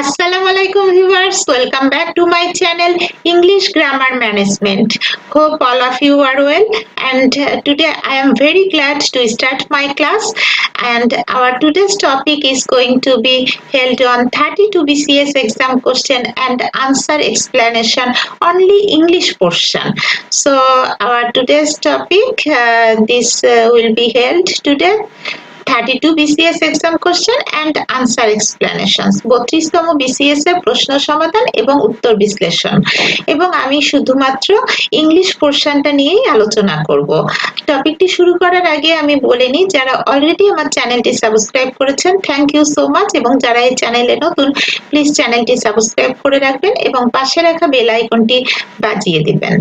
Assalamu alaikum viewers, welcome back to my channel English Grammar Management. Hope all of you are well, and today I am very glad to start my class, and our today's topic is going to be held on 32 BCS exam question and answer explanation only English portion. So our today's topic this will be held today 32 BCS exam question and answer explanations 32তম BCS এর প্রশ্ন সমাধান এবং উত্তর বিশ্লেষণ এবং আমি শুধুমাত্র ইংলিশ পোর্শনটা নিয়েই আলোচনা করব। টপিকটি শুরু করার আগে আমি বলে নিই, যারা অলরেডি আমার চ্যানেলটি সাবস্ক্রাইব করেছেন থ্যাংক ইউ সো মাচ, এবং যারা এই চ্যানেলে নতুন প্লিজ চ্যানেলটি সাবস্ক্রাইব করে রাখবেন এবং পাশে রাখা বেল আইকনটি বাজিয়ে দিবেন।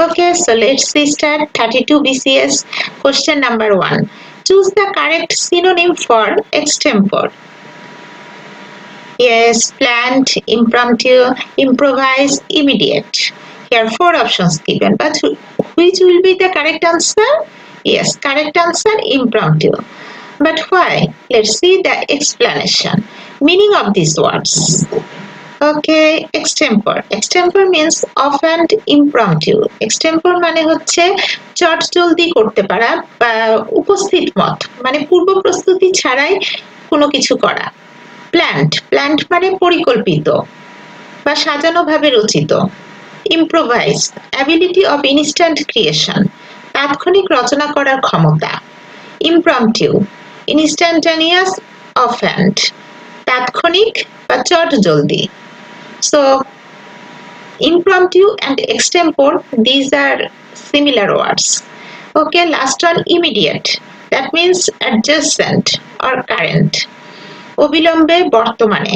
Okay, so let's start 32 BCS. Question number 1. Choose the correct synonym for extempore. Yes, planned, impromptu, improvise, immediate. Here are 4 options given, but which will be the correct answer? Yes, correct answer impromptu. But why? Let's see the explanation. Meaning of these words. Okay, extempore. Extempore means off and impromptu. Extempore মানে হচ্ছে চটজলদি করতে পারা বা উপস্থিত মত, মানে পূর্ব প্রস্তুতি ছাড়াই কোনো কিছু করা। প্ল্যান্ট, প্ল্যান্ট মানে পরিকল্পিত বা সাজানো ভাবে রচিত। Improvise, ability of instant creation, তাৎক্ষণিক রচনা করার ক্ষমতা। ইমপ্রম্পটু, ইনস্ট্যান্টানিয়াস অফ হ্যান্ড, তাৎক্ষণিক বা চটজলদি। So impromptu and extempore, these are similar words. Okay, last one, immediate. That means adjacent or current. অবিলম্বে বর্তমানে.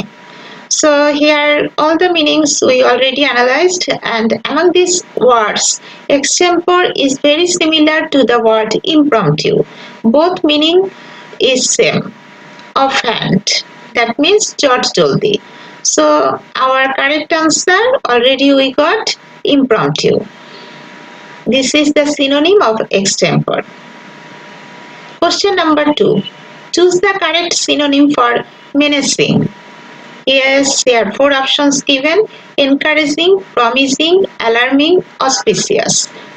So here all the meanings we already analyzed, and among these words extempore is very similar to the word impromptu. Both meaning is same, offhand. That means চটজলদি. So our correct answer already we got impromptu. This is the synonym of extempore. Question number 2. Choose the correct synonym for menacing. Yes, there are 4 options given: encouraging, promising, alarming, auspicious.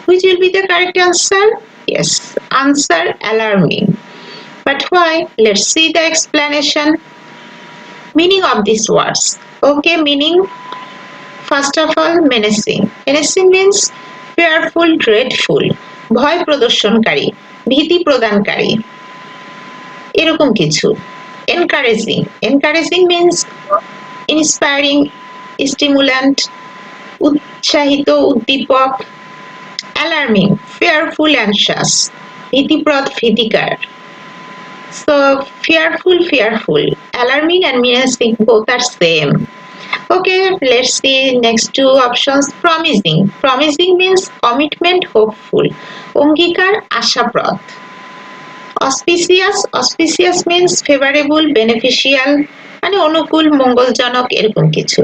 Which will be the correct answer? Yes, answer alarming. But why? Let's see the explanation. Meaning of these words. Okay, meaning first of all, menacing. Menacing means fearful, dreadful, ভয় প্রদর্শনকারী, ভীতি প্রদানকারী, এরকম কিছু। Encouraging, encouraging means inspiring, stimulant, উৎসাহিত, উদ্দীপক। Alarming, fearful, অ্যানশাস, ভীতিপ্রদ, ভীতিকর। So fearful, alarming and menacing both are same. Okay, let's see next 2 options. Promising, promising means commitment, hopeful, অঙ্গীকার, আশাপ্রদ। auspicious, auspicious means favorable, beneficial, মানে অনুকূল, মঙ্গলজনক, এরকম কিছু।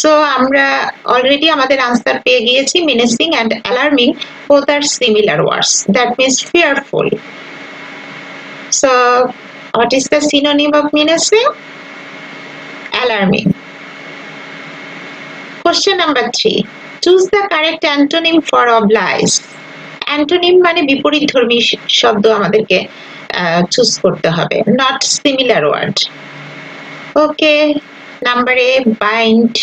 সো আমরা already আমাদের আনসার পেয়ে গিয়েছি। menacing and alarming both are similar words, that means fearful. So what is the synonym of menacing? Alarming. Question number 3. Choose the correct antonym for oblige. Antonym মানে বিপরীতধর্মী শব্দ আমাদেরকে চুজ করতে হবে, not similar word. Okay, number A, bind.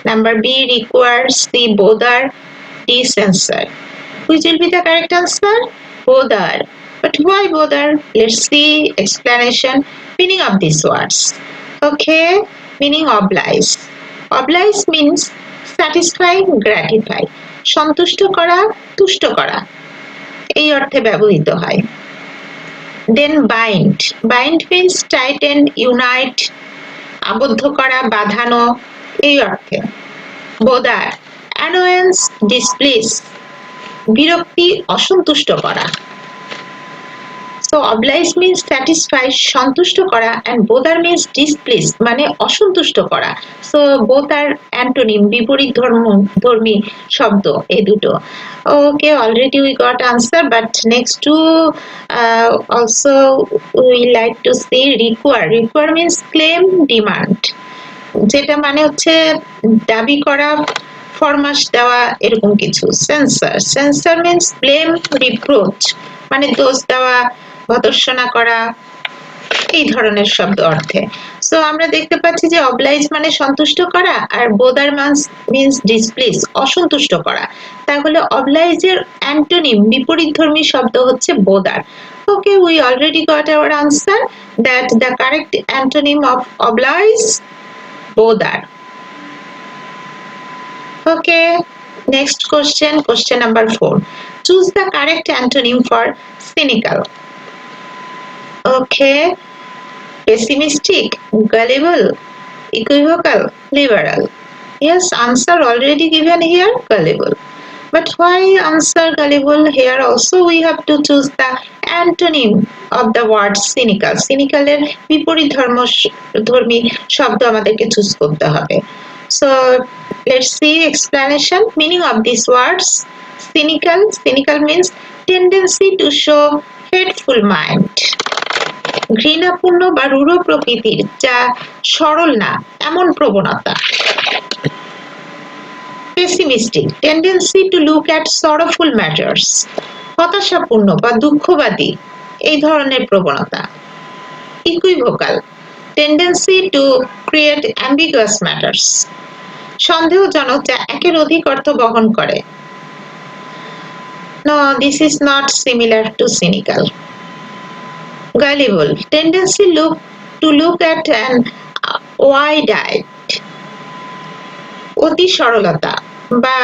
Number B, require. C, bother. D, censor. Which will be the correct answer? Bother. But why bother? Let's see explanation. Meaning of these words. Okay, meaning oblige. Oblige means satisfy, gratify. সন্তুষ্ট করা, তুষ্ট করা, এই অর্থে ব্যবহৃত হয়। Then bind. Bind means tighten, unite, আবদ্ধ করা, বাঁধানো, এই অর্থে। Bother, annoyance, displease, বিরক্তি, অসন্তুষ্ট করা। So oblige means satisfy, সন্তুষ্ট করা, and bother means displease, মানে অসন্তুষ্ট করা। So both are antonym, বিপরীত ধর্মী শব্দ এই দুটো। Okay, already we got answer, but next two also we like to see require. Require means claim, demand, যেটা মানে হচ্ছে দাবি করা, ফরমাশ দেওয়া, এরকম কিছু। Sensor, sensor means blame, reproach, মানে দোষ দেওয়া, ভর্ৎসনা করা, এই ধরনের শব্দ অর্থে। সো আমরা দেখতে পাচ্ছি যে অবলাইজ মানে সন্তুষ্ট করা, আর বোদার মিন্স ডিসপ্লিজ, অসন্তুষ্ট করা। তাহলে অবলাইজের অ্যান্টোনিম, বিপরীতধর্মী শব্দ হচ্ছে বোদার। Okay, we already got our answer that the correct antonym of oblige, bother. Okay, next question, question number 4. Choose the correct antonym for cynical. Okay, pessimistic, gullible, equivocal, liberal. Yes, answer already given here, gullible. But why answer gullible? Here also we have to choose the antonym of the word cynical. Cynical এর বিপরীত ধর্মী শব্দ আমাদেরকে choose করতে হবে। So let's see explanation. Meaning of these words. Cynical, cynical means tendency to show hateful mind. ঘৃণাপূর্ণ বা রূঢ় প্রকৃতির, যা সরল না এমন প্রবণতা। Pessimistic, tendency to look at sorrowful matters. হতাশাপূর্ণ বা দুঃখবাদী, এই ধরনের প্রবণতা। Equivocal, tendency to create ambiguous matters. সন্দেহজনক, যা একের অধিক অর্থ বহন করে। No, this is not similar to cynical. Gullible, tendency to look at an wide-eyed, অতি সরলতা বা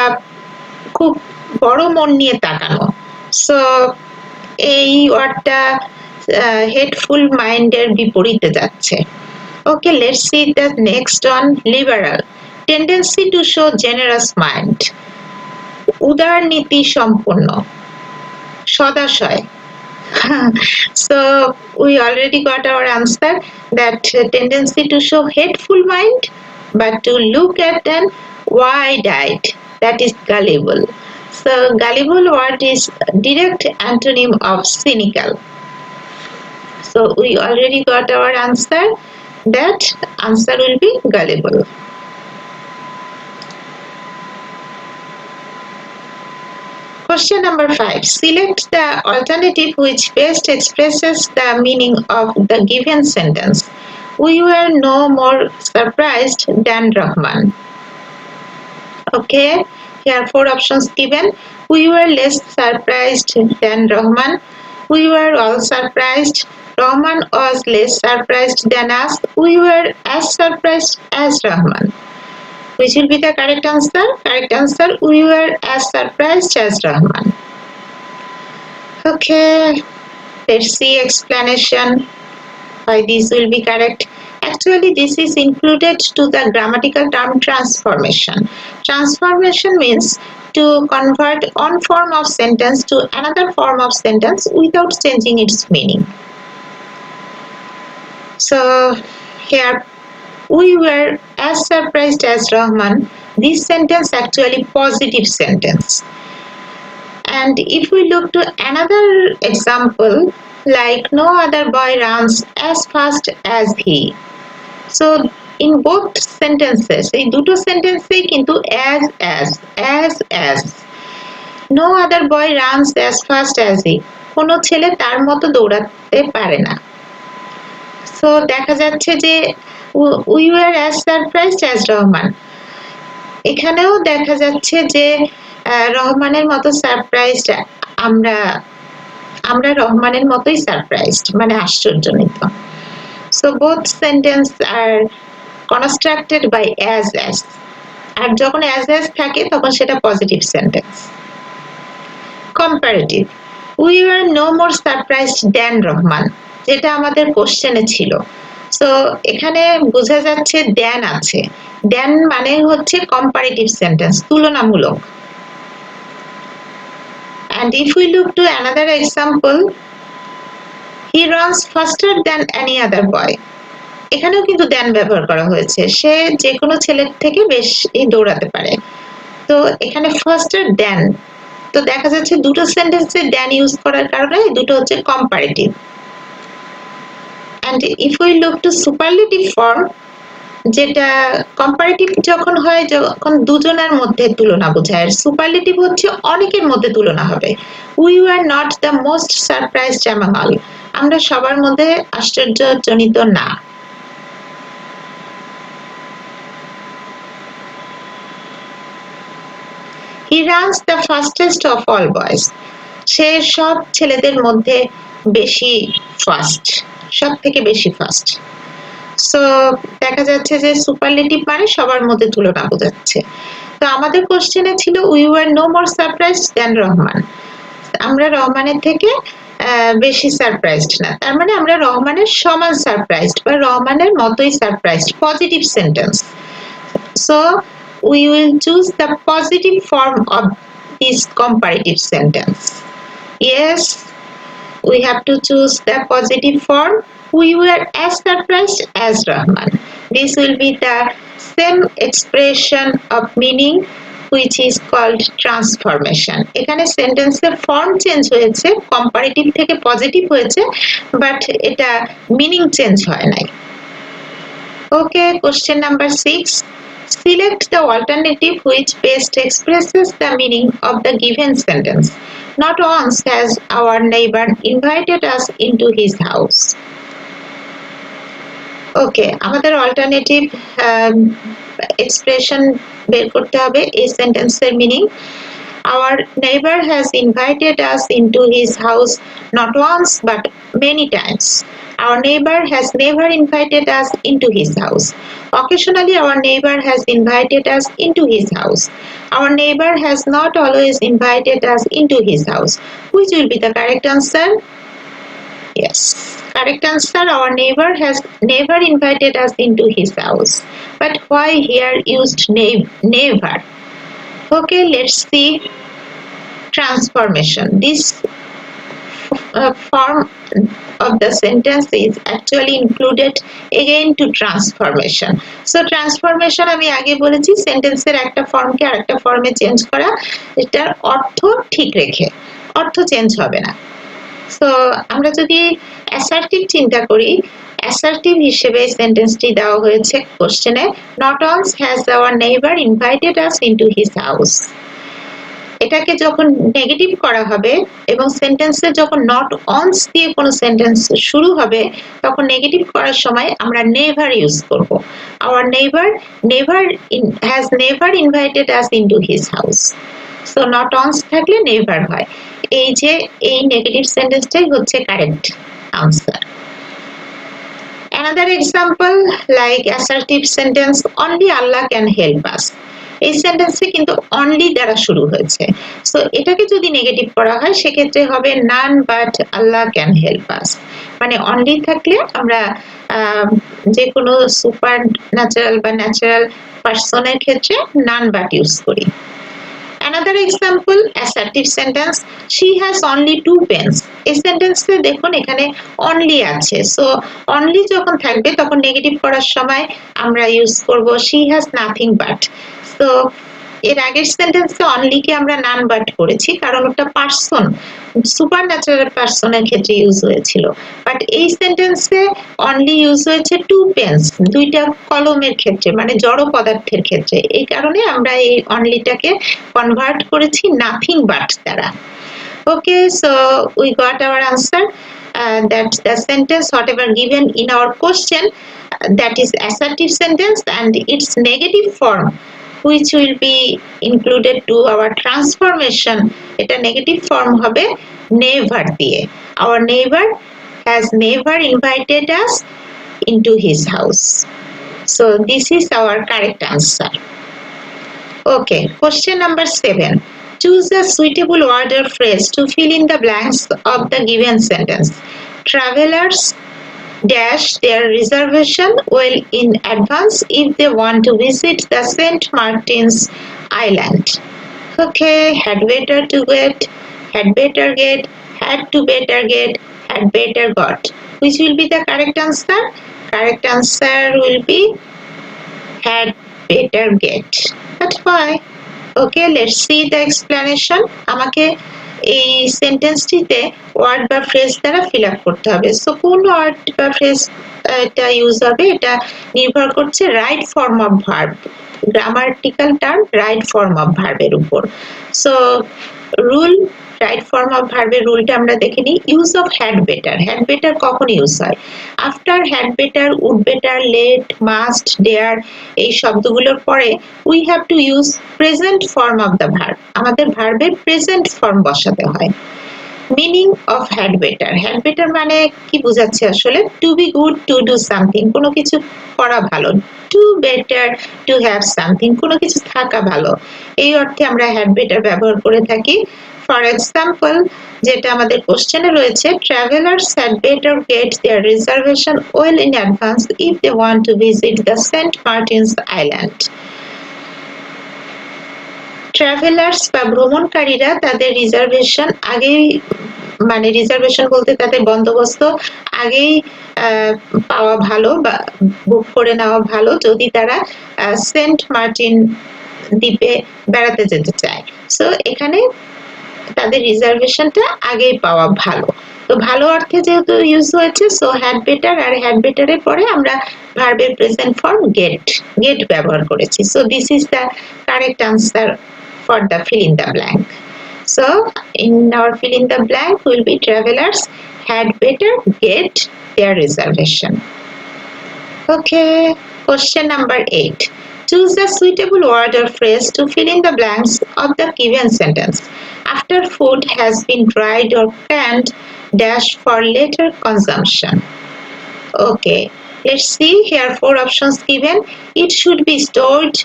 খুব বড় মন নিয়ে তাকানো। সো এই ওয়ার্ডটা হেটফুল মাইন্ডের বিপরীতে যাচ্ছে। Okay, let's see the next one. Liberal, tendency to show generous mind, উদার নীতি সম্পন্ন, সদাশয়। So we already got our answer that tendency to show hateful mind, but to look at an wide-eyed, that is gullible. So gullible word is direct antonym of cynical. So we already got our answer. That answer will be gullible. Question number 5. Select the alternative which best expresses the meaning of the given sentence. We were no more surprised than Rahman. Okay, here 4 options given. We were less surprised than Rahman. We were all surprised. Rahman was less surprised than us. We were as surprised as Rahman. Which will be the correct answer? Correct answer, we were as surprised as Rahman. Okay, let's see explanation why this will be correct. Actually, this is included to the grammatical term transformation. Transformation means to convert one form of sentence to another form of sentence without changing its meaning. So here, we were as surprised as Rahman. This sentence actually positive sentence. And if we look to another example, like no other boy runs as fast as he. So in both sentences, এই দুটো সেন্টেন্সেই কিন্তু as no other boy runs as fast as he, কোনো ছেলে তার মতো দৌড়াতে পারে না। সো দেখা যাচ্ছে যে we were as surprised as Rahman, এখানেও দেখা যাচ্ছে যে রহমানের মতো সারপ্রাইজড আমরা রহমানের মতোই সারপ্রাইজড, মানে আশ্চর্যান্বিত। So both sentence are constructed by as আর যখন as থাকে তখন সেটা positive sentence. Comparative, we were no more surprised than Rahman, যেটা আমাদের কোশ্চেনে ছিল। সো এখানে বোঝা যাচ্ছে দ্যান আছে, দ্যান মানে হচ্ছে কম্পারেটিভ সেন্টেন্স, তুলনামূলক। And if we look to another example, he runs faster than any other boy. এখানেও কিন্তু দ্যান ব্যবহার করা হয়েছে, সে যে কোনো ছেলের থেকে বেশি দৌড়াতে পারে। তো এখানে ফাস্টার দ্যান, তো দেখা যাচ্ছে দুটো সেন্টেন্সে দ্যান ইউজ করার কারণে দুটো হচ্ছে comparative. and if we look to superlative form, যেটা কম্পারেটিভ যখন হয় যখন দুজনের মধ্যে তুলনা বোঝায়, আর সুপারলেটিভ হচ্ছে অনেকের মধ্যে তুলনা হবে। We were not the most surprised among all, আমরা সবার মধ্যে আশ্চর্যজনিত না। He runs the fastest of all boys, সে সব ছেলেদের মধ্যে বেশি ফাস্ট, সব থেকে বেশি ফাস্ট। সো দেখা যাচ্ছে যে সুপারলেটিভ মানে সবার মধ্যে তুলনা বোঝাচ্ছে। তো আমাদের কোশ্চেনে ছিল we were no more surprised than Rahman, আমরা রহমানের থেকে বেশি সারপ্রাইজড না, তার মানে আমরা রহমানের সমান সারপ্রাইজড বা রহমানের মতোই surprised, positive sentence. So we will choose the positive form of this comparative sentence. Yes, we have to choose the positive form. We were as surprised as Rahman. This will be the same expression of meaning which is called transformation. এখানে সেন্টেন্সের form change হয়েছে, comparative থেকে positive হয়েছে, but এটা meaning change হয় নাই। ওকে, question number 6. Select the alternative which best expresses the meaning of the given sentence. Not once has our neighbor invited us into his house. Okay, আমাদের alternative expression বের করতে হবে এই সেন্টেন্সের meaning. Our neighbor has invited us into his house not once but many times. Our neighbor has never invited us into his house. Occasionally, our neighbor has invited us into his house. Our neighbor has not always invited us into his house. Which will be the correct answer? Yes, correct answer. Our neighbor has never invited us into his house. But why here used never? Okay, let's see transformation. This form of the sentence is actually included again to transformation. So transformation আমি আগে বলেছি সেন্টেন্সের একটা ফর্মকে আরেকটা ফর্মে change করা, এটার অর্থ ঠিক রেখে, অর্থ চেঞ্জ হবে না। সো আমরা যদি অ্যাসার্টিভ চিন্তা করি, অ্যাসার্টিভ হিসেবে সেন্টেন্সটি দেওয়া হয়েছে কোশ্চেনে, not once has our neighbour invited us into his house. এটাকে যখন নেগেটিভ করা হবে এবং সেন্টেন্সে যখন নট অনস দিয়ে কোনো সেন্টেন্স শুরু হবে তখন নেগেটিভ করার সময় আমরা নেভার ইউজ করব। Our never has never invited us into his house. So not once থাকলে নেভার হয়। এই যে এই নেগেটিভ সেন্টেন্সটাই হচ্ছে correct answer. Another example like assertive sentence, only Allah can help us. এই সেন্টেন্সে কিন্তু অনলি দ্বারা শুরু হয়েছে, সো এটাকে যদি নেগেটিভ করা হয় সেক্ষেত্রে হবে none but Allah can help us. মানে অনলি থাকলে আমরা যে কোনো সুপার ন্যাচারাল বা ন্যাচারাল পার্সনের ক্ষেত্রে নান বাট ইউজ করি। Another example, assertive sentence, she has only 2 pens. এই সেন্টেন্সে দেখুন এখানে only আছে, সো only যখন থাকবে তখন নেগেটিভ করার সময় আমরা ইউজ করব she has nothing but. So এর আগের সেন্টেন্সে অনলি কে আমরা নান বাট করেছি কারণ ওটা পার্সন, সুপার ন্যাচারাল পার্সনের ক্ষেত্রে ইউজ হয়েছিল, বাট এই সেন্টেন্সে অনলি ইউজ হয়েছে 2 পেন্স, দুইটা কলমের ক্ষেত্রে, মানে জড় পদার্থের ক্ষেত্রে। এই কারণে আমরা এই অনলিটাকে কনভার্ট করেছি নাথিং বাট দ্বারা। Okay, so we got our answer that the sentence whatever given in our question that is assertive sentence and its negative form which will be included to our transformation, এটা negative form হবে never দিয়ে। Our neighbor has never invited us into his house. So this is our correct answer. Okay, question number 7. Choose a suitable word or phrase to fill in the blanks of the given sentence. Travelers dash their reservation well in advance if they want to visit the St. Martin's Island. Okay, had better to get, had better get, had to better get, had better got. Which will be the correct answer? Correct answer will be had better get. But why? Okay, let's see the explanation. আমাকে এই সেন্টেন্সটিতে word বা phrase দ্বারা fill up করতে হবে। So কোন word বা phrase এটা use হবে এটা নির্ভর করছে right form of verb, grammatical term right form of ভার্বের উপর। So rule, right form of ভার্বের রুলটা আমরা দেখে নিই। Use of had better, had better কখন ইউজ হয়? After had better, would better, let, must, dare এই শব্দগুলোর পরে we have to use present form of the verb, আমাদের ভার্বের প্রেজেন্ট ফর্ম বসাতে হয়। Meaning of had better, had better মানে কি বোঝাচ্ছে আসলে? Two be good, to do something, কোনো কিছু করা ভালো। To better, to have something, কোনো কিছু থাকা ভালো, এই অর্থে আমরা হ্যাড বেটার ব্যবহার করে থাকি। ফর এক্সাম্পল, যেটা আমাদের কোশ্চেনে রয়েছে, travellers had better get their reservation well in advance if they want to visit the Saint Martin's Island. Travellers বা ভ্রমণকারীরা তাদের রিজার্ভেশন আগেই, মানে রিজার্ভেশন বলতে তাদের বন্দোবস্ত আগেই পাওয়া ভালো বা বুক করে নেওয়া ভালো যদি তারা সেন্ট মার্টিন দ্বীপে বেড়াতে যেতে চায়। সো এখানে তাদের রিজার্ভেশনটা আগেই পাওয়া ভালো, তো ভালো অর্থে যেহেতু ইউজ হয়েছে, সো হ্যাড বেটার, আর হ্যাড বেটারের পরে আমরা ভার্বের প্রেজেন্ট ফর্ম গেট, গেট ব্যবহার করেছি। So this is the correct answer for the fill in the blank. So in our fill in the blank will be travelers had better get their reservation. Okay, question number 8. Choose a suitable word or phrase to fill in the blanks of the given sentence. After food has been dried or canned dash for later consumption. Okay, let's see here 4 options given. It should be stored,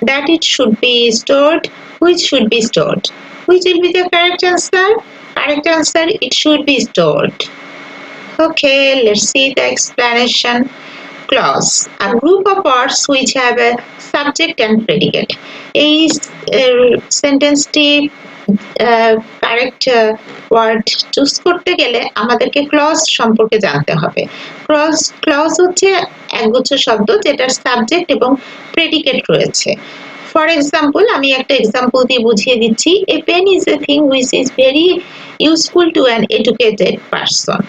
that it should be stored, which should be stored. Which will be the correct answer? Correct answer, it should be stored. Okay, let's see the explanation. Clause, a group of words which have a subject and predicate. এই সেন্টেন্সটি correct word choose করতে গেলে আমাদেরকে clause সম্পর্কে জানতে হবে। Clause হচ্ছে একগুচ্ছ শব্দ যেটার সাবজেক্ট এবং প্রেডিকেট রয়েছে। ফর এক্সাম্পল, আমি একটা এক্সাম্পল দিয়ে বুঝিয়ে দিচ্ছি। A pen is a thing which is very useful to an educated person.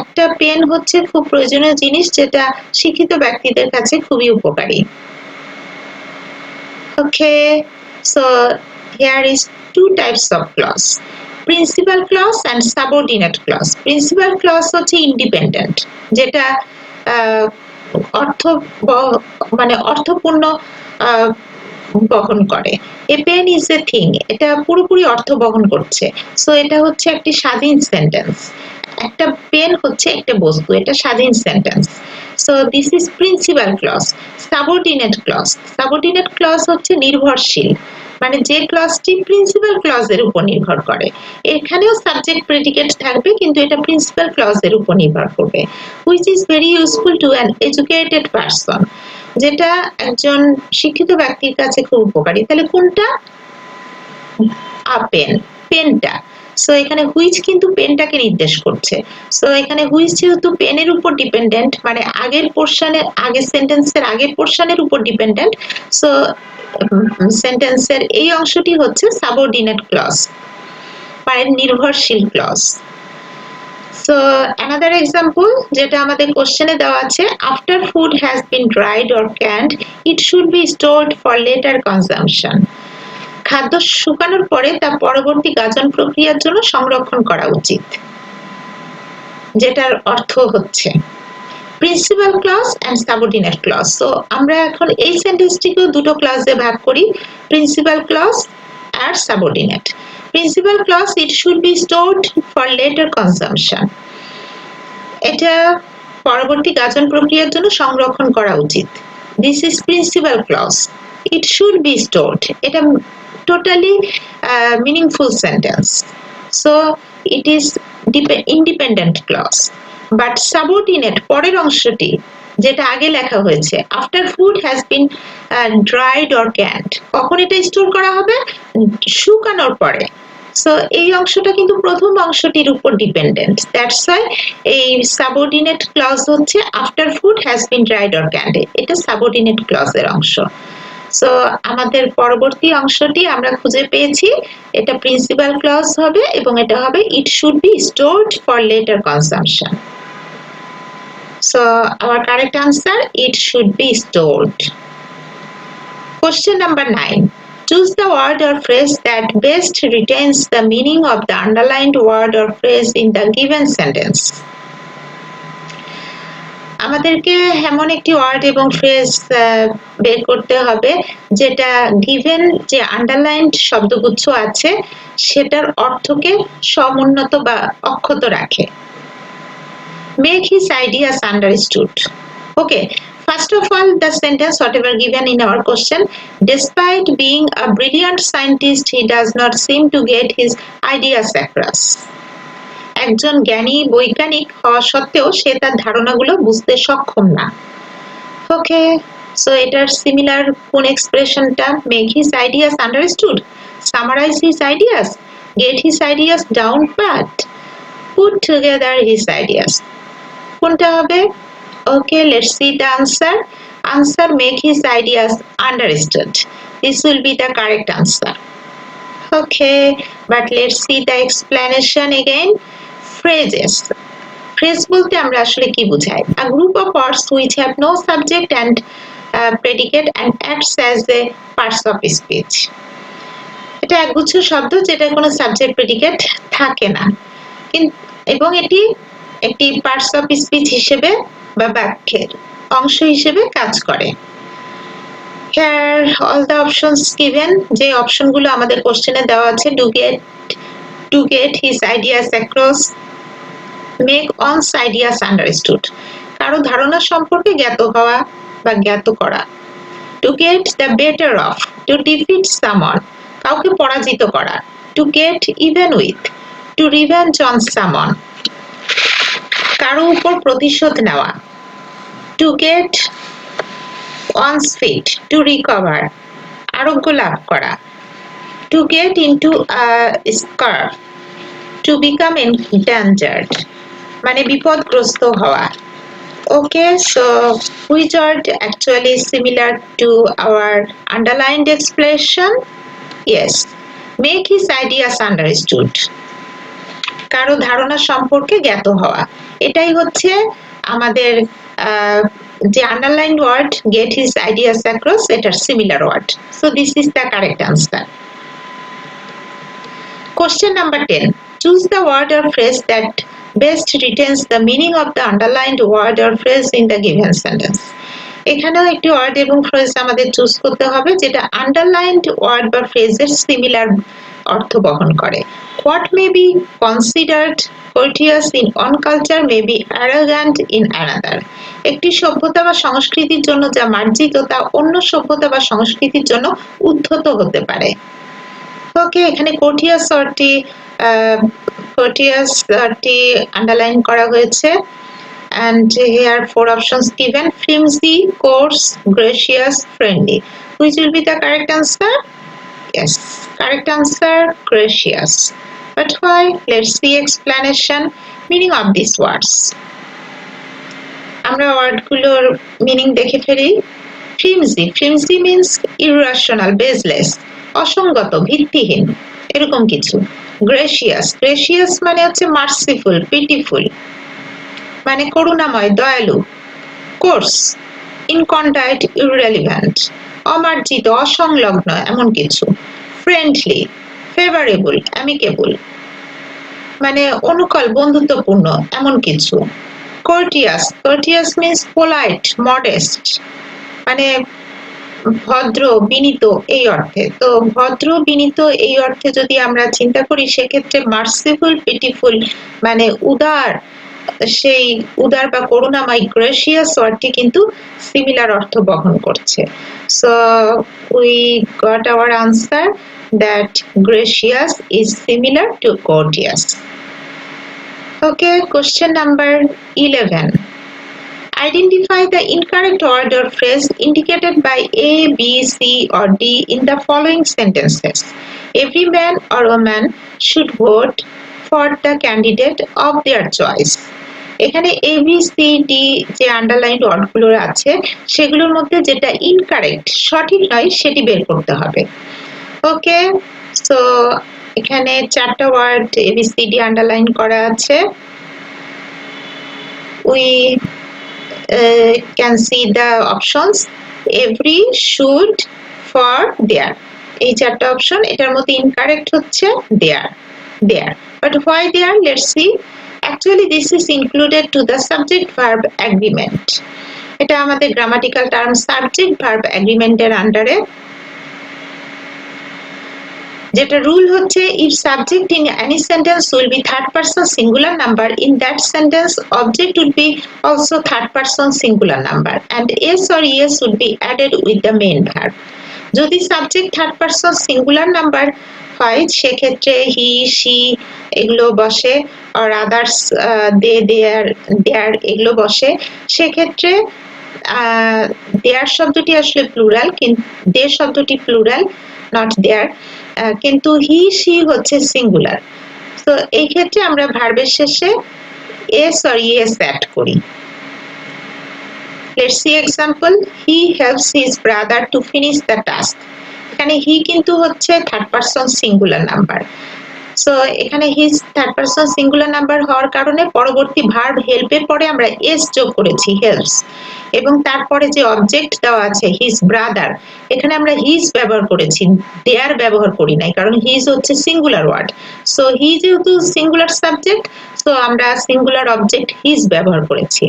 একটা পেন হচ্ছে খুব প্রয়োজনীয় জিনিস যেটা শিক্ষিত ব্যক্তিদের কাছে খুবই উপকারী। Okay, so here is two types of clause: principal clause and subordinate clause. Principal clause হচ্ছে independent, যেটা অর্থপূর্ণ বহন করে। A pen is a thing, এটা পুরোপুরি অর্থ বহন করছে, সো এটা হচ্ছে একটি স্বাধীন সেন্টেন্স। একটা পেন হচ্ছে একটা বস্তু, এটা স্বাধীন sentence. So this is principal clause. Subordinate clause হচ্ছে নির্ভরশীল, মানে যে ক্লজটি প্রিন্সিপাল ক্লজের উপর নির্ভর করে। এখানেও সাবজেক্ট প্রেডিকেট থাকবে, কিন্তু এটা প্রিন্সিপাল ক্লজের উপর নির্ভর করবে। Which is very useful to an educated person, যেটা একজন শিক্ষিত ব্যক্তির কাছে খুব উপকারী। তাহলে কোনটা? পেনটা। সো এখানে হুইচ কিন্তু পেনটাকে নির্দেশ করছে। সো এখানে হুইচ যেহেতু পেনের উপর ডিপেন্ডেন্ট, মানে আগের সেন্টেন্সের আগের পোর্শনের উপর ডিপেন্ডেন্ট, সো সেন্টেন্সের এই অংশটি হচ্ছে সাবঅর্ডিনেট ক্লজ, মানে নির্ভরশীল ক্লজ। সো অ্যানাদার এক্সাম্পল যেটা আমাদের কোশ্চেনে দেওয়া আছে, after food has been dried or ক্যান্ড it should be stored for later consumption. খাদ্য শুকানোর পরে তা পরবর্তী গাজন প্রক্রিয়ার জন্য সংরক্ষণ করা উচিত, যেটার অর্থ হচ্ছে principal clause and subordinate clause. So আমরা এখন এই সেন্টেন্সটিকেও দুটো ক্লজে ভাগ করি, প্রিন্সিপাল ক্লজ আর subordinate. Principal clause, it should be stored for later consumption, এটা পরবর্তী গাজন প্রক্রিয়ার জন্য সংরক্ষণ করা উচিত। This is principal clause. It should be stored, এটা totally meaningful sentence, so it is independent clause. But subordinate পরের অংশটি যেটা আগে লেখা হয়েছে, after food has been dried or canned, কখন এটা স্টোর করা হবে? শুকানোর পরে। সো এই অংশটা কিন্তু প্রথম অংশটির উপর ডিপেন্ডেন্ট, দ্যাটস ওয়াই এই সাবঅর্ডিনেট ক্লজ হচ্ছে after food has been dried or ক্যান্ড, এটা সাবঅর্ডিনেট ক্লজের অংশ। সো আমাদের পরবর্তী অংশটি আমরা খুঁজে পেয়েছি, এটা প্রিন্সিপাল ক্লজ হবে এবং এটা হবে ইট should be stored for later consumption. So our correct answer, it should be stored. Question number 9. Choose the word or phrase that best retains the meaning of the underlined word or phrase in the given sentence. আমাদেরকে এমন একটি word এবং phrase বের করতে হবে যেটা given যে underlined শব্দগুচ্ছ আছে সেটার অর্থকে সমুন্নত বা অক্ষত রাখে। Make his ideas understood. Okay, first of all, the sentence whatever given in our question, despite being a brilliant scientist, he does not seem to get his ideas across. একজন জ্ঞানী বৈজ্ঞানিক হওয়া সত্ত্বেও সে তার ধারণাগুলো বুঝতে সক্ষম না। ওকে, সো এটার সিমিলার কোন এক্সপ্রেশনটা? Make his ideas understood, summarize his ideas, get his ideas down pat, put together his ideas, কোনটা হবে? Okay, let's see the answer. Answer, make his ideas understood, this will be the correct answer. Okay, but let's see the explanation again. Phrases. Phrase বলতে আমরা আসলে কি বুঝাই? A group of words which have no subject and predicate and acts as a parts of speech. এটা একগুচ্ছ শব্দ যেটা কোনো সাবজেক্ট প্রেডিকেট থাকে না, এবং এটি একটি পার্টস অফ স্পিচ হিসেবে বা বাক্যের অংশ হিসেবে কাজ করে। Here all the options given, যে অপশনগুলো আমাদের কোশ্চেনে দেওয়া আছে, to get his ideas across, make one's ideas understood, কারো ধারণা সম্পর্কে জ্ঞাত হওয়া বা জ্ঞাত করা, to get the better of, to defeat someone, কাউকে পরাজিত করা, to get even with, to revenge on someone, কারো উপর প্রতিশোধ নেওয়া, to get one's feet, to recover, আরোগ্য লাভ করা, to get into a scarf, to become endangered, মানে বিপদগ্রস্ত হওয়া। Okay, so which word actually similar to our underlined expression? Yes, make his ideas understood. কারো ধারণা সম্পর্কে জ্ঞাত হওয়া, এটাই হচ্ছে আমাদের যে underlined word get his ideas across, এটার similar word. So this is the correct answer. Question number 10. Choose the word or phrase that best retains the meaning of the underlined word or phrase in the given sentence. এখানেও একটি word এবং phrase আমাদের choose করতে হবে যেটা underlined word বা ফ্রেজের similar অর্থ বহন করে। What may be considered courteous in one culture may be arrogant in another. একটি সভ্যতা বা সংস্কৃতির জন্য যা মার্জিত তা অন্য সভ্যতা বা সংস্কৃতির জন্য উদ্ধত হতে পারে। ওকে, এখানে কোর্টিয়াস ওয়ার্ডটি আন্ডারলাইন করা হয়েছে and here 4 options given: flimsy, coarse, gracious, friendly. Which will be the correct answer? Yes, correct answer, gracious. But why? Let's see explanation. Meaning of these words. আমরা ওয়ার্ডগুলোর মিনিং দেখে ফেলি। flimsy means irrational, baseless, অসঙ্গত, ভিত্তিহীন, এরকম কিছু। gracious মানে হচ্ছে merciful, পিটিফুল, মানে করুণাময়, দয়ালু। কোর্স, ইনকন্ডাইট, ইররেলিভেন্ট, অমার্জিত, অসংলগ্ন, এমন কিছু। ফ্রেন্ডলি, ফেভারেবল, অ্যামিকেবল, মানে অনুকূল, বন্ধুত্বপূর্ণ, এমন কিছু। কোর্টিয়াস মিন্স পোলাইট, মডেস্ট, মানে ভদ্র, বিনীত, এই অর্থে। তো ভদ্র, বিনীত এই অর্থে যদি আমরা চিন্তা করি সেক্ষেত্রে মার্সিফুল, পিটিফুল মানে উদার, সেই উদার বা করুণাময় গ্রেসিয়াস ওয়ার্ডটি কিন্তু সিমিলার অর্থ বহন করছে। So we got our answer that gracious is similar to courteous. Okay, question number 11. Identify the incorrect word or phrase indicated by A, B, C or D in the following sentences. Every man or woman should vote for the candidate of their choice. এখানে A B C D যে underlined ওয়ার্ডগুলো আছে সেগুলোর মধ্যে যেটা incorrect, সঠিক নয়, সেটি বের করতে হবে। ওকে, সো এখানে 4টা word A B C D underline করা আছে। We can see the options: every, should, for, there. এই 4টা অপশন, এটার মধ্যে ইনকারেক্ট হচ্ছে there. But why there? Let's see. Actually this is included to the subject verb agreement. এটা আমাদের grammatical term subject verb এগ্রিমেন্টের আন্ডারে। যেটা রুল হচ্ছে, if subject in any sentence will be third person singular number, in that sentence object will be also third person singular number and s or es would be added with the main verb. যদি subject third person singular number হয় সেক্ষেত্রে হি, she এগুলো বসে, আর others দে, দেয়ার এগুলো বসে। সেক্ষেত্রে দেয়ার শব্দটি আসলে প্লুরাল, কিন্তু দে শব্দটি প্লুরাল, নট দেয়ার, কিন্তু হি, শি হচ্ছে সিঙ্গুলার। তো এই ক্ষেত্রে আমরা ভার্বের শেষে এস অর ইএস অ্যাড করি। Let's see example. He helps his brother to finish the task. এখানে হি কিন্তু হচ্ছে third person singular number. So এখানে his third person singular number হওয়ার কারণে পরবর্তী ভার্ব হেল্পের পরে আমরা এস যোগ করেছি, হেল্পস, এবং তারপরে যে অবজেক্ট দেওয়া আছে হিজ ব্রাদার, এখানে আমরা হিজ ব্যবহার করেছি, দেয়ার ব্যবহার করি নাই, কারণ হিজ হচ্ছে সিঙ্গুলার ওয়ার্ড। সো হি যেহেতু সিঙ্গুলার সাবজেক্ট, সো আমরা সিঙ্গুলার অবজেক্ট হিজ ব্যবহার করেছি।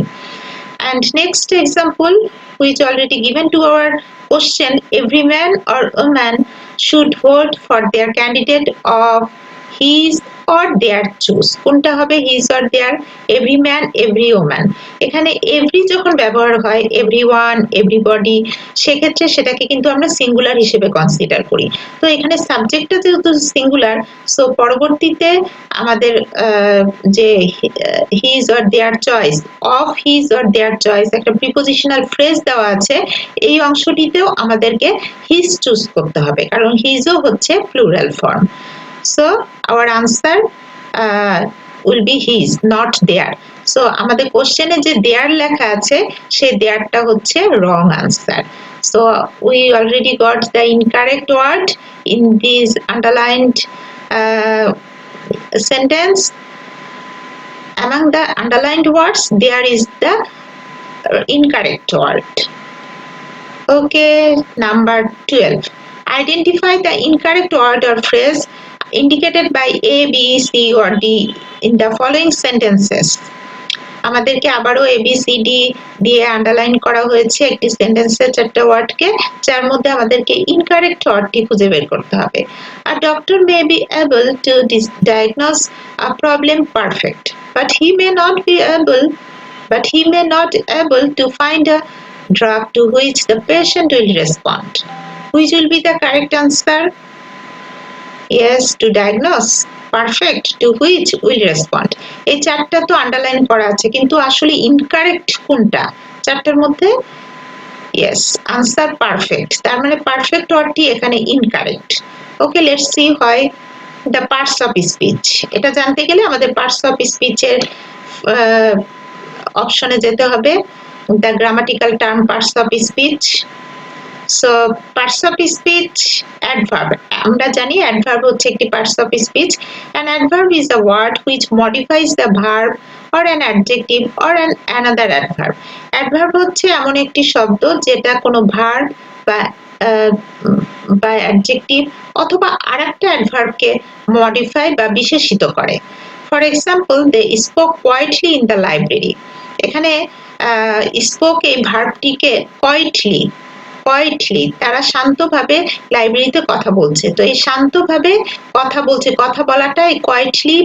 And next example, which already given to our question, every man or woman should vote for their candidate of his or their choose, কোনটা হবে his or their? every man every woman, এখানে every যখন ব্যবহার হয় everyone everybody, সেক্ষেত্রে সেটাকে কিন্তু আমরা সিঙ্গুলার হিসেবে কনসিডার করি। তো এখানে সাবজেক্টটা যেহেতু সিঙ্গুলার, সো পরবর্তীতে আমাদের যে his or their choice, of his or their choice একটা প্রিপোজিশনাল ফ্রেজ দেওয়া আছে, এই অংশটিতেও আমাদেরকে হিজ চুজ করতে হবে, কারণ হিজও হচ্ছে plural form. So our answer will be his, not their. So আমাদের কোশ্চেনে যে দেয়ার লেখা আছে, সেই দেয়ারটা হচ্ছে wrong answer. So we already got the incorrect word in this underlined sentence. Among the underlined words, there is the incorrect word. Okay, number 12. Identify the incorrect word or phrase indicated by A, B, C or D in the following sentences. আমাদেরকে আবারও A, B, C, D দিয়ে underline করা হয়েছে একটি সেন্টেন্সের চারটা ওয়ার্ডকে, যার মধ্যে আমাদেরকে ইনকারেক্ট ওয়ার্ডটি খুঁজে বের করতে হবে। A doctor may be able to diagnose a problem perfect, but he may not able to find a drug to which the patient will respond. Which will be the correct answer? Yes, to diagnose. Perfect, to which will respond. এই চারটা তো underline করা আছে, কিন্তু আসলে incorrect কোনটা চারটার মধ্যে? Yes, answer perfect. তার মানে পারফেক্ট ওয়ার্ডটি এখানে ইনকারেক্ট। ওকে, লেটস সি হয় the parts of speech. এটা জানতে গেলে আমাদের parts of speech এর অপশনে যেতে হবে, the grammatical term parts of speech. So parts of speech, adverb. আমরা জানি adverb হচ্ছে একটি parts of speech. An adverb is a word which modifies the verb or an adjective or another adverb. Adverb হচ্ছে এমন একটি শব্দ যেটা কোনো verb বা adjective অথবা আরেকটা adverb কে modify বা বিশেষিত করে। For example, they spoke quietly in the library. এখানে spoke এই ভার্বটিকে quietly তারা শান্তভাবে লাইব্রেরিতে কথা বলছে। তো এই শান্তভাবে কথা বলছে, কথা বলাটাই quietly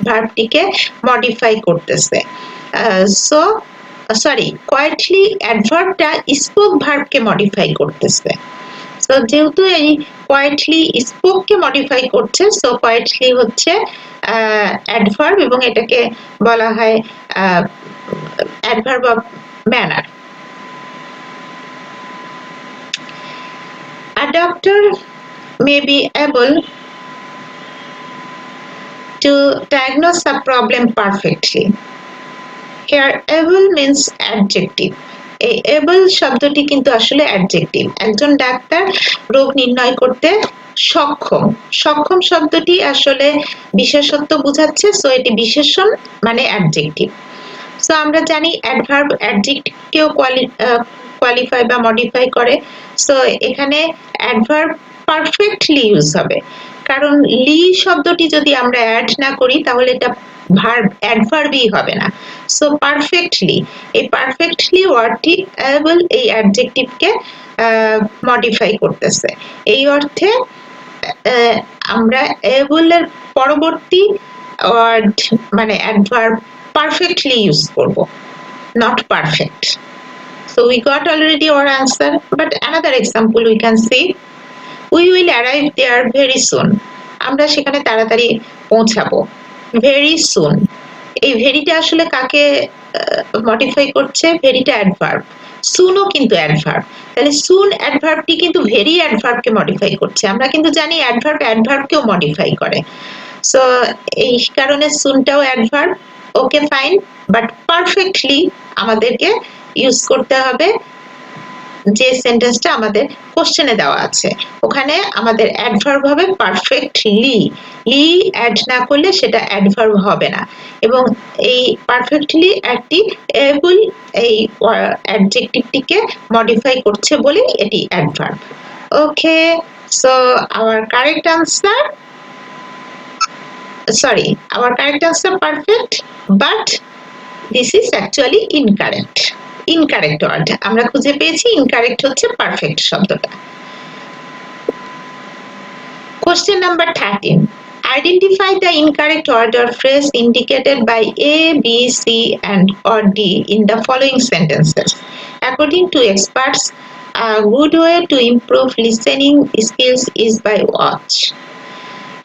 ভার্বটিকে মডিফাই করতেছে। quietly অ্যাডভার্বটা স্পোক ভার্বকে মডিফাই করতেছে। সো যেহেতু এই quietly স্পোককে মডিফাই করছে, সো quietly হচ্ছে অ্যাডভার্ব এবং এটাকে বলা হয় adverb of manner. A doctor may be able to diagnose a problem perfectly. Here able means adjective. এই able শব্দটি কিন্তু আসলে অ্যাডজেক্টিভ। একজন ডাক্তার রোগ নির্ণয় করতে সক্ষম। সক্ষম শব্দটি আসলে বিশেষত্ব বোঝাচ্ছে, সো এটি বিশেষণ মানে অ্যাডজেক্টিভ। সো আমরা জানি অ্যাডভার্ব অ্যাডজেক্টিভকেও কোয়ালিফাই বা মডিফাই করে। সো এখানে অ্যাডভার্ব পারফেক্টলি ইউজ হবে, কারণ লি শব্দটি যদি আমরা অ্যাড না করি তাহলে এটা ভার্ব অ্যাডভার্বই হবে না। সো পারফেক্টলি, এই পারফেক্টলি ওয়ার্ডটি এবল এই অ্যাডজেক্টিভকে মডিফাই করতেছে। এই অর্থে আমরা এবলের পরবর্তী ওয়ার্ড মানে অ্যাডভার্ব perfectly use করব, not perfect. So we got already our answer, but another example we can see, we will arrive there very soon. আমরা সেখানে তাড়াতাড়ি পৌঁছাবো। very soon, এই ভেরিটা আসলে কাকে মডিফাই করছে? ভেরিটা অ্যাডভার্ব, সুনও কিন্তু অ্যাডভার্ব, তাহলে সুন অ্যাডভার্বটি কিন্তু ভেরি অ্যাডভার্বকে মডিফাই করছে। আমরা কিন্তু জানি অ্যাডভার্ব অ্যাডভার্বকেও মডিফাই করে। সো এই কারণে সুনটাও adverb. Okay fine, but perfectly আমাদেরকে ইউজ করতে হবে যে সেন্টেন্সটা আমাদের কোশ্চেনে দেওয়া আছে, ওখানে আমাদের অ্যাডভার্ব হবে পারফেক্টলি। লি অ্যাড না করলে সেটা অ্যাডভার্ব হবে না, এবং এই পারফেক্টলি একটি এবল এই অ্যাডজেক্টিভটিকে মডিফাই করছে বলে এটি adverb. Okay, so our correct answer perfect, but this is actually incorrect. Incorrect word আমরা খুঁজে পেয়েছি, ইনকারেক্ট হচ্ছে পারফেক্ট শব্দটা। Question number 13, Identify the incorrect word or phrase indicated by A, B, C, and or D in the following sentences. According to experts, a good way to improve listening skills is by watch.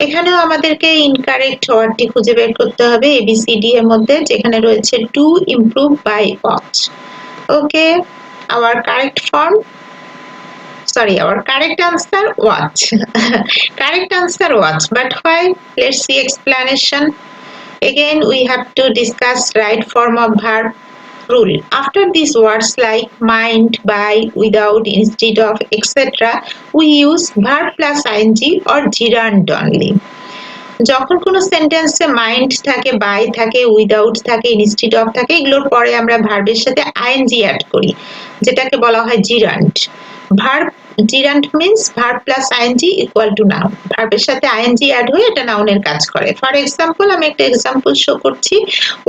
এখানেও আমাদেরকে incorrect ওয়ার্ডটি খুঁজে বের করতে হবে ABCD এর মধ্যে, যেখানে রয়েছে to improve by watch. Okay, our correct form, sorry, our correct answer watch. Correct answer watch, but why? Let's see explanation. Again we have to discuss right form of verb rule. After these words like mind, by, without, instead of, etc., we use verb plus ing or gerund only. যখন কোনো সেন্টেন্সে mind থাকে, by থাকে, without থাকে, instead of থাকে, এগুলোর পরে আমরা ভার্বের সাথে আইএনজি অ্যাড করি, যেটাকে বলা হয় gerund. Verb gerund means verb plus ING equal to noun. ভার্বের সাথে আইএনজি অ্যাড হয়ে এটা নাউনের কাজ করে। ফর এক্সাম্পল, আমি একটা এক্সাম্পল শো করছি,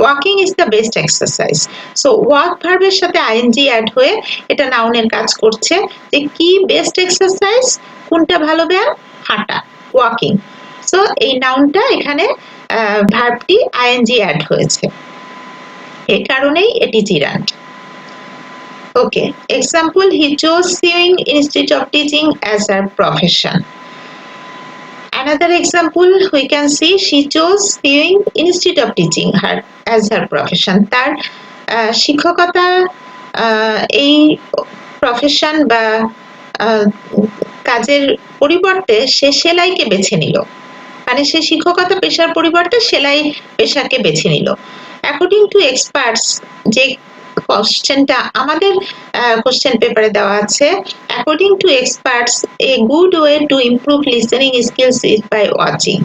walking is the best exercise. So walk ভার্বের সাথে আইএনজি অ্যাড হয়ে এটা নাউনের কাজ করছে। যে কি বেস্ট এক্সারসাইজ, কোনটা ভালো ব্যায়াম? হাঁটা, ওয়াকিং। সো এই নাউনটা এখানে ভার্বটি আইএনজি অ্যাড হয়েছে, এই কারণেই এটি gerund. Okay, example, he choose swing instead of teaching as her profession. Another example we can see, she chose sewing instead of teaching her as her profession. তার শিক্ষকতা এই profession বা কাজের পরিবর্তে সে সেলাইকে বেছে নিল। মানে সে শিক্ষকতা পেশার পরিবর্তে সেলাই পেশাকে বেছে নিল। অ্যাকর্ডিং টু এক্সপার্টস, যে কোশ্চেনটা আমাদের কোশ্চেন পেপারে দেওয়া আছে, according to experts a good way to improve listening skills is by watching.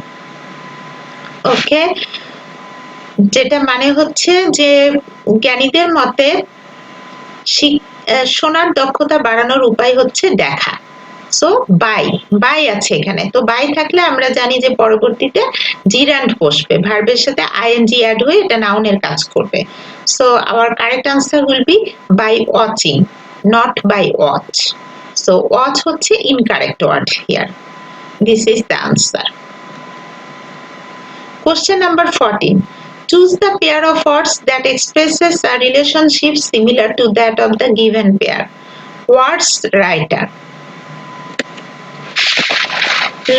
Okay, যেটা মানে হচ্ছে যে জ্ঞানীদের মতে শোনার দক্ষতা বাড়ানোর উপায় হচ্ছে দেখা। সো বাই আছে এখানে, তো বাই থাকলে আমরা জানি যে পরবর্তীতে জিরান্ট বসবে, ভার্বের সাথে আইএনজি অ্যাড হয়ে এটা নাউনের কাজ করবে। So our correct answer will be by watching, not by watch. So watch হচ্ছে incorrect word here. This is the answer. Question number 14. Choose the pair of words that expresses a relationship similar to that of the given pair. Words writer.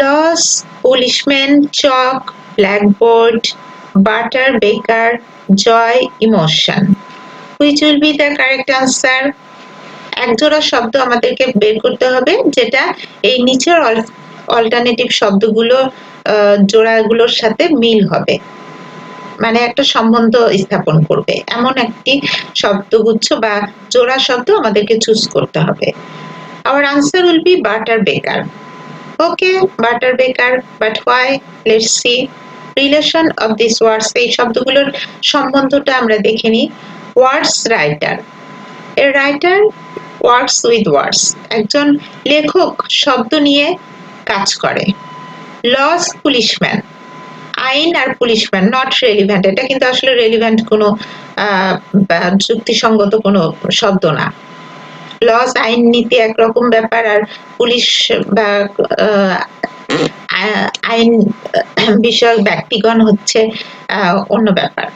Loss, policeman, chalk, blackboard, butter, baker, joy, emotion. Which will be the correct answer? একজোড়া শব্দ আমাদেরকে বের করতে হবে যেটা এই নিচের alternative শব্দগুলো জোড়াগুলোর সাথে মিল হবে, মানে একটা সম্বন্ধ স্থাপন করবে, এমন একটি শব্দগুচ্ছ বা জোড়া শব্দ আমাদেরকে চুজ করতে হবে। Our answer will be butter baker. Okay, butter baker, but why? Let's see relation of these words. এই শব্দগুলোর সম্বন্ধটা আমরা দেখে নিই। Words writer. A writer works with words. একজন লেখক শব্দ নিয়ে কাজ করে। Laws, policeman. আইন আর পুলিশম্যান নট রেলিভেন্ট, এটা কিন্তু আসলে রেলিভেন্ট কোনো যুক্তিসঙ্গত কোনো শব্দ না। লস আইন নীতি একরকম ব্যাপার, আর পুলিশ বা আইন বিষয়ক ব্যক্তিগণ হচ্ছে অন্য ব্যাপার,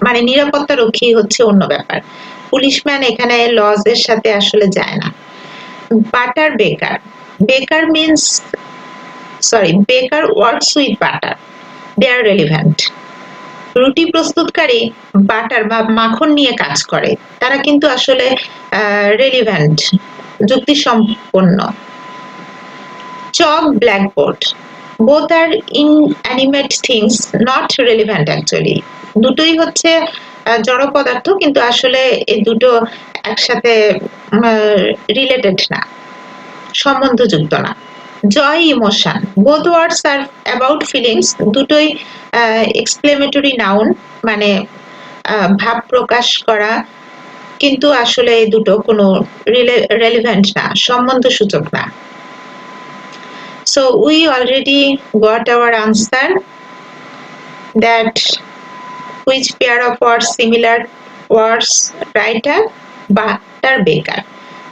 মানে নিরাপত্তা রক্ষী হচ্ছে অন্য ব্যাপার। পুলিশম্যান এখানে লজ এর সাথে আসলে যায় না। বাটার বেকার, বেকার মিন্স বেকার works with butter, they are relevant. রুটি প্রস্তুতকারী বাটার বা মাখন নিয়ে কাজ করে, তারা কিন্তু আসলে রেলিভেন্ট, যুক্তিসম্পন্ন। Chalk, blackboard, both are inanimate things, not relevant actually. দুটোই হচ্ছে জড় পদার্থ, কিন্তু আসলে এই দুটো একসাথে রিলেটেড না, সম্বন্ধযুক্ত না। Joy, emotion, both words are about feelings. দুটোই এক্সক্লেমেটরি নাউন, মানে ভাব প্রকাশ করা, কিন্তু আসলে এই দুটো কোনো রেলেভেন্ট না, সম্বন্ধসূচক না। So we already got our answer, that which pair of words similar words writer, butter baker.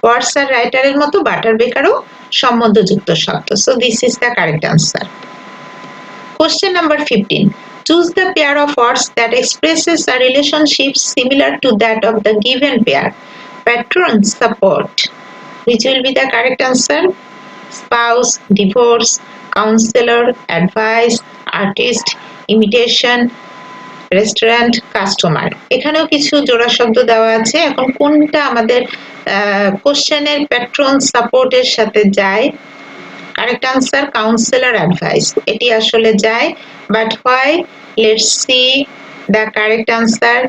Words are writer এর মতো বাটার বেকারও সম্বন্ধযুক্ত শব্দ। So this is the correct answer. Question number 15. Choose the pair of words that expresses a relationship similar to that of the given pair. Patron, support. Which will be the correct answer? Spouse, divorce, counselor, advice, artist, imitation, restaurant, customer. এখানেও কিছু জোড়া শব্দ দেওয়া আছে। এখন কোনটা আমাদের কোশ্চেনের প্যাট্রন সাপোর্টের সাথে যায়? কারেক্ট আনসার কাউন্সিলর অ্যাডভাইস, এটি আসলে যায়। But why? Let's see the correct answer.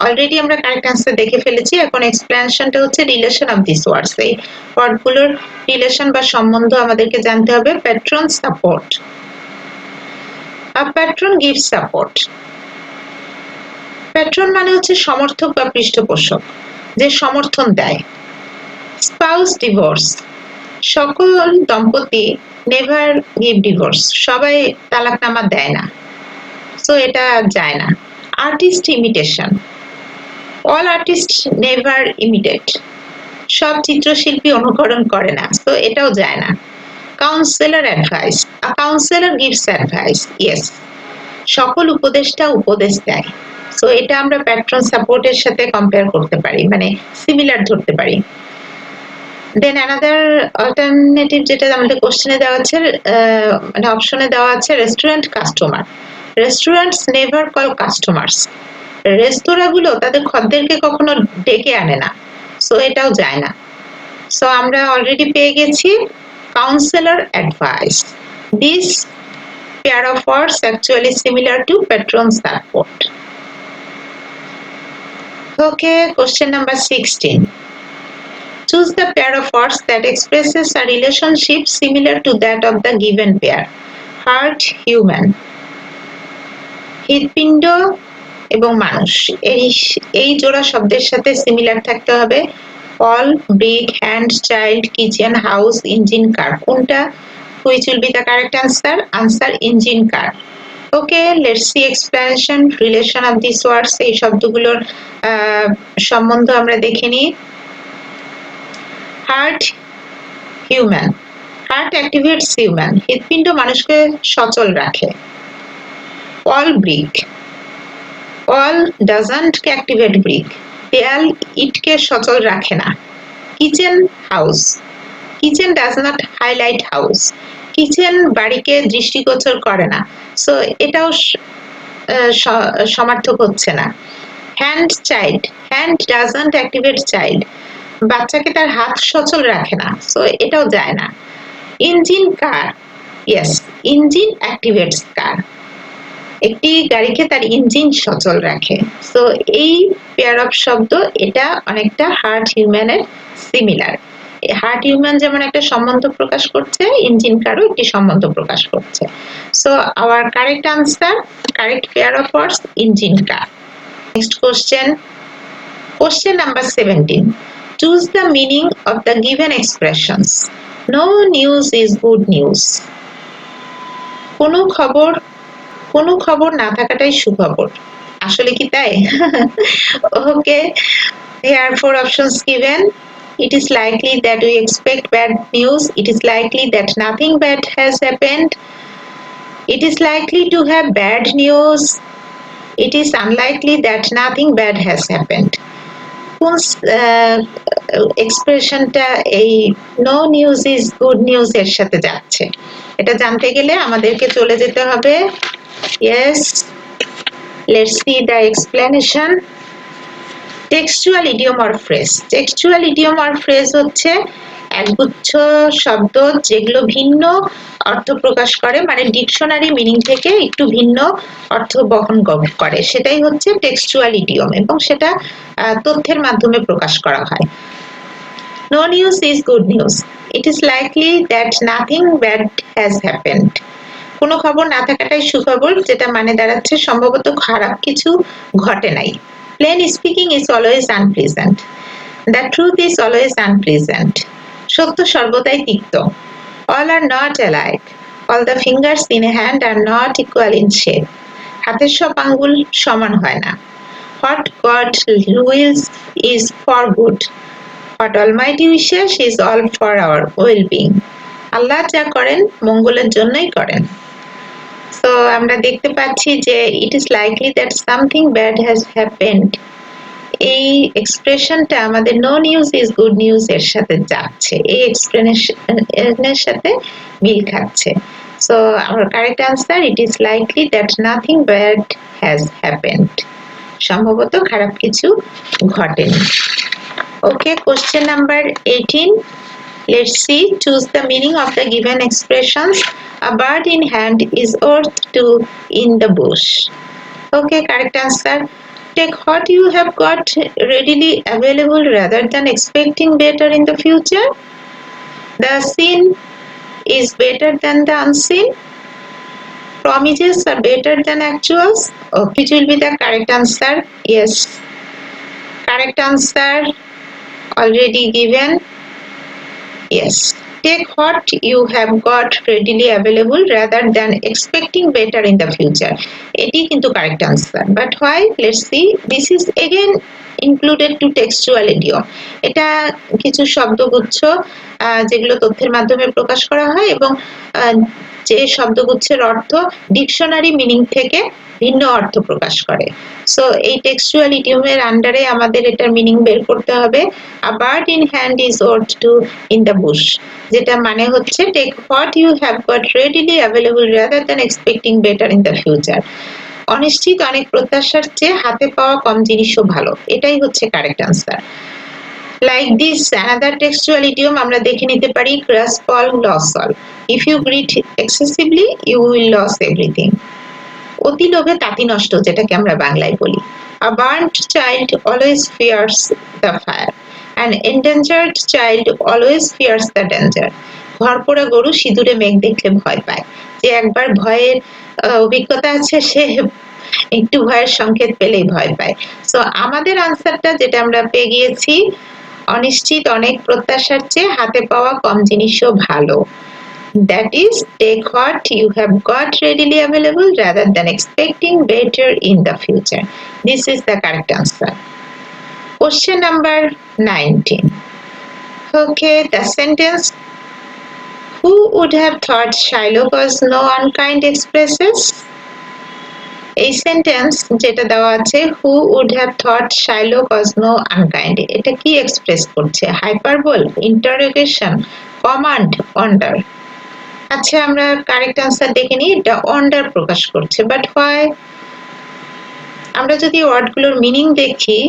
Already আমরা কারেক্ট আনসার দেখে ফেলেছি। এখন এক্সপ্লেনেশনটা হচ্ছে রিলেশন অফ দিস ওয়ার্ডস। এই ওয়ার্ডগুলোর রিলেশন বা সম্বন্ধ আমাদেরকে জানতে হবে। Patron support, a patron gives support. Patron মানে হচ্ছে সমর্থক বা পৃষ্ঠপোষক, যে সমর্থন দেয়। স্পাউস ডিভোর্স, সকল দম্পতি নেভার গিভ ডিভোর্স, সবাই তালাকনামা দেয় না, সো এটা যায় না। Artist imitation, all artist never imitate, সব চিত্রশিল্পী অনুকরণ করে না, সো এটাও যায় না। কাউন্সিলর অ্যাডভাইস, আ কাউন্সিলর গিভস অ্যাডভাইস, ইয়েস, সকল উপদেষ্টা উপদেশ দেয়, সো এটা আমরা প্যাট্রন সাপোর্টের সাথে কম্পেয়ার করতে পারি, মানে সিমিলার ধরতে পারি। দেন অ্যানাদার অল্টারনেটিভ যেটা আমাদের কোশ্চেনে দেওয়া আছে, মানে অপশনে দেওয়া আছে restaurant customer. Restaurants never call customers, রেস্তোরাঁগুলো তাদের খদ্দেরকে কখনো ডেকে আনে না, সো এটাও যায় না। সো আমরা অলরেডি পেয়ে গেছি councillor advice. This pair of words actually similar to patron support. Okay, question number 16. Choose the pair of words that expresses a relationship similar to that of the given pair. Heart, human. হৃৎপিণ্ড এবং মানুষ, এই জোড়া শব্দের সাথে similar থাকতে হবে। All, brick, hand, child, kitchen, house, engine, car, কোনটা? Which will be the correct answer? Answer engine car. Okay, let's see explanation, relation of these words. এই শব্দগুলোর সম্বন্ধ আমরা দেখে নিই। Heart, human, heart activates human, হৃৎপিণ্ড মানুষকে সচল রাখে। All brick, all doesn't activate brick, দেয়াল ইটকে সচল রাখে না। Kitchen house, kitchen does not highlight house, kitchen বাড়িকে দৃষ্টিগোচর করে না, সো এটাও সমার্থক হচ্ছে না। Hand child, hand doesn't activate child, বাচ্চাকে তার হাত সচল রাখে না, সো এটাও যায় না। ইঞ্জিন কার, ইয়েস, ইঞ্জিন অ্যাক্টিভেটস কার, একটি গাড়িকে তার ইঞ্জিন সচল রাখে। সো এই পেয়ার অফ শব্দ এটা অনেকটা হার্ট হিউম্যানের সিমিলার। হার্ট হিউম্যান যেমন একটা সম্বন্ধ প্রকাশ করছে, ইঞ্জিন কারও একটি সম্বন্ধ প্রকাশ করছে। So our correct answer, correct pair of words, engine car. Next question, question number 17. Choose the meaning of the given expressions. No news is good news. কোনো খবর না থাকাটাই সুখবর, আসলে কি তাই? ওকে, here are 4 options given. It is likely that we expect bad news. It is likely that nothing bad has happened. It is likely to have bad news. It is unlikely that nothing bad has happened. কোন এক্সপ্রেশনটা এই no news is good news এর সাথে যাচ্ছে, এটা জানতে গেলে আমাদেরকে চলে যেতে হবে। Yes, let's see the explanation. Textual idiom or phrase, textual idiom or phrase হচ্ছে একগুচ্ছ শব্দ যেগুলো ভিন্ন অর্থ প্রকাশ করে, মানে ডিকশনারি মিনিং থেকে একটু ভিন্ন অর্থ বহন করে, সেটাই হচ্ছে টেক্সচুয়াল ইডিয়ম, এবং সেটা তথ্যের মাধ্যমে প্রকাশ করা হয়। No news is good news, it is likely that nothing bad has happened, কোনো খবর না থাকাটাই সুখবর, যেটা মানে দাঁড়াচ্ছে সম্ভবত খারাপ কিছু ঘটে নাই। Plain speaking is always unpleasant, the truth is always unpleasant, সত্য সর্বদাই তিক্ত। All are not alike, all the fingers in a hand are not equal in shape, হাতের সব আঙ্গুল সমান হয় না। What God wills is for good, what almighty wishes is all for our well being, আল্লাহ যা করেন মঙ্গলের জন্যই করেন। সো আমরা দেখতে পাচ্ছি যে it is likely that something bad has happened, এই এক্সপ্রেশনটা আমাদের no news is good news এর সাথে যাচ্ছে, এই এক্সপ্লেনেশনের সাথে মিল খাচ্ছে। So our correct answer, it is likely that nothing bad has happened. সম্ভবত খারাপ কিছু ঘটেনি। Okay, question number 18. Let's see. Choose the meaning of the given expressions. A bird in hand is worth two in the bush. Okay, correct answer. Take what you have got readily available rather than expecting better in the future. The seen is better than the unseen. Promises are better than actuals. Okay, which will be the correct answer? Yes. Correct answer already given. Yes. Take what you have got readily available rather than expecting better in the future. এটি কিন্তু correct answer. But why? Let's see. This is again included to textual idiom. এটা কিছু শব্দগুচ্ছ যেগুলো তথ্যের মাধ্যমে প্রকাশ করা হয় এবং যে শব্দগুচ্ছের অর্থ ডিকশনারি মিনিং থেকে ভিন্ন অর্থ প্রকাশ করে। সো এই টেক্সচুয়াল ইডিয়মের আন্ডারে আমাদের এটার মিনিং বের করতে হবে। A bird in hand is worth two in the bush, যেটা মানে হচ্ছে take what you have got readily available rather than expecting better in the future. অনিশ্চিত অনেক প্রত্যাশার চেয়ে হাতে পাওয়া কম জিনিসও ভালো, এটাই হচ্ছে correct answer. Like this another textual idiom আমরা দেখে নিতে পারি, grasp all lose all. If you greed excessively you will lose everything. অতি লোভে তাঁতি নষ্ট, যেটাকে আমরা বাংলায় বলি। A burnt child always fears the fire. An endangered child always fears the danger. ঘর পোড়া গরু সিঁদুরে মেঘ দেখলে ভয় পায়। যে একবার ভয়ের অভিজ্ঞতা আছে সে একটু ভয়ের সংকেত পেলেই ভয় পায়। সো আমাদের আনসারটা যেটা আমরা পেয়ে গিয়েছি, অনিশ্চিত অনেক প্রত্যাশার চেয়ে হাতে পাওয়া কম জিনিসও ভালো। That is, take what you have got readily available rather than expecting better in the future. This is the correct answer. Question number 19. Okay, the sentence, who would have thought Shylock was no unkind expresses? এই sentence যেটা দেওয়া আছে, who would have thought Shylock was no unkind, এটা কি express করছে? হাইপারবল, interrogation, command, order? আচ্ছা, আমরা correct answer দেখে নিই। এটা অর্ডার প্রকাশ করছে। But why? আমরা যদি ওয়ার্ডগুলোর মিনিং দেখি,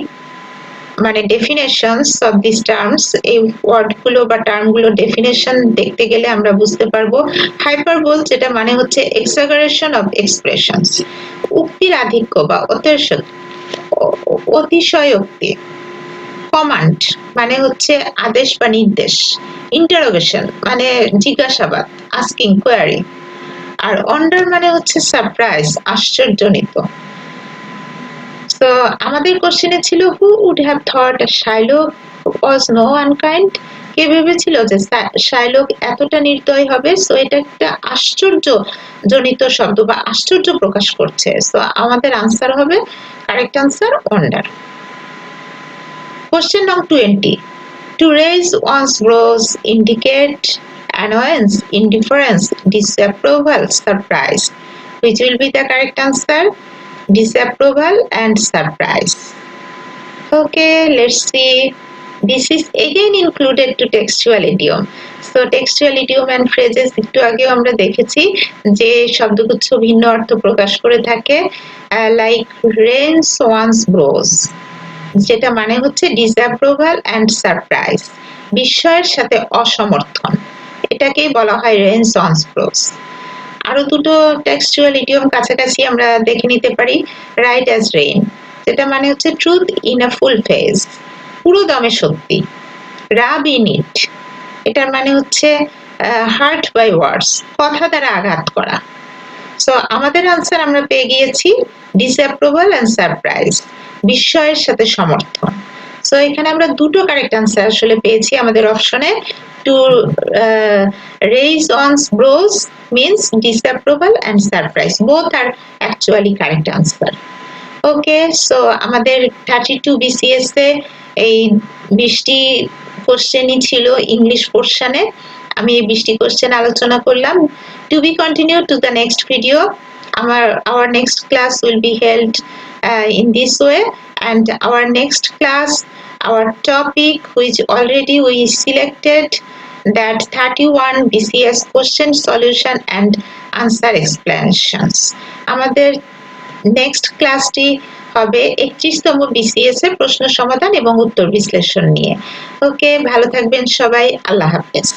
মানে ডেফিনেশনস অফ দিস টার্মস, এই ওয়ার্ডগুলো বা টার্মগুলো ডেফিনেশন দেখতে গেলে আমরা বুঝতে পারবো হাইপারবোল, যেটা মানে হচ্ছে এক্সাগারেশন অফ এক্সপ্রেশনস, উক্তির আধিক্য বা অতিশয়োক্তি। কমান্ড মানে হচ্ছে আদেশ বা নির্দেশ। ইন্টারোগেশন মানে জিজ্ঞাসাবাদ, আস্কিং, কোয়ারি। আর অন্ডার মানে হচ্ছে সারপ্রাইজ, আশ্চর্যজনিত। তো আমাদের কোশ্চেনে ছিল, who would have thought Shylock was no unkind? কে ভেবেছিল যে শাইলক এতটা নির্দয় হবে? সো এটা একটা আশ্চর্যজনিত শব্দ বা আশ্চর্য প্রকাশ করছে। সো আমাদের আনসার হবে, correct answer, অন্ডার। Question number 20. To raise one's brows indicate annoyance, indifference, disapproval, surprise. Which will be the correct answer? Disapproval and surprise. Okay, let's see. This is again included to textual idiom. So textual idiom and phrases একটু আগেও আমরা দেখেছি যে শব্দগুচ্ছ ভিন্ন অর্থ প্রকাশ করে থাকে। Like raise one's brows, যেটা মানে হচ্ছে ডিসঅ্যাপ্রুভাল অ্যান্ড সারপ্রাইজ, বিস্ময়ের সাথে অসমর্থন, এটাকেই বলা হয় রেঞ্জ অন ব্রোস। আরো দুটো টেক্সচুয়াল ইডিয়ম কাছাকাছি আমরা দেখে নিতে পারি। রাইট অ্যাজ রেইন, যেটা মানে হচ্ছে truth in a full phase, পুরো দমে সত্যি। রাব ইন ইট, এটার মানে হচ্ছে হার্ট বাই ওয়ার্ডস, কথা দ্বারা আঘাত করা। সো আমাদের আনসার আমরা পেয়ে গিয়েছি ডিসঅ্যাপ্রুভাল অ্যান্ড সারপ্রাইজ, বিস্ময়ের সাথে সমর্থন। সো এখানে আমরা দুটো কারেক্ট আনসার আসলে পেয়েছি আমাদের অপশনে। To raise one's brows means disapproval and surprise, both are actually correct answer. Okay, so আমাদের 32 BCS এ এই 20টি কোশ্চেনই ছিল ইংলিশ পোর্শনে। আমি এই 20টি কোশ্চেন আলোচনা করলাম। To be continued to the next video. Our next class will be held in this way, and our next class, our topic which already we selected, that 31 BCS question solution and answer explanations. আমাদের next ক্লাসটি হবে 31তম BCS এর প্রশ্ন সমাধান এবং উত্তর বিশ্লেষণ নিয়ে। ওকে, ভালো থাকবেন সবাই, আল্লাহ হাফেজ।